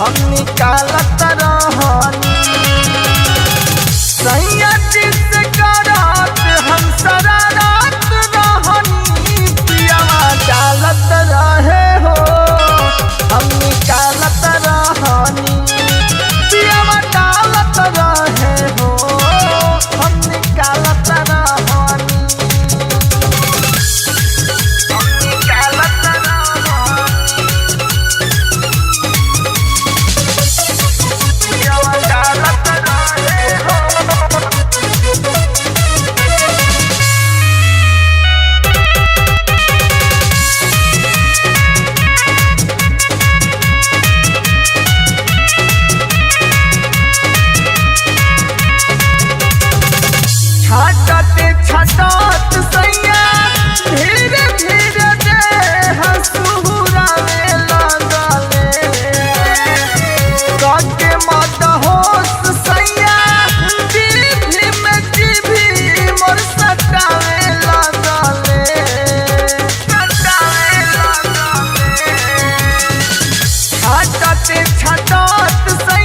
हम निकालत रहनी सैया जी से करत हम शरारत रहनी पियावा डालत रहे हो हम निकालत रहनी पियावा डालत रहे हो हम निकालत रहनी छटत सैया धीरे धीरे देह सुहुरावे लगले कके मत होश सैया जीभी में जीभी मोर सटावे लगले छटत छटत सैया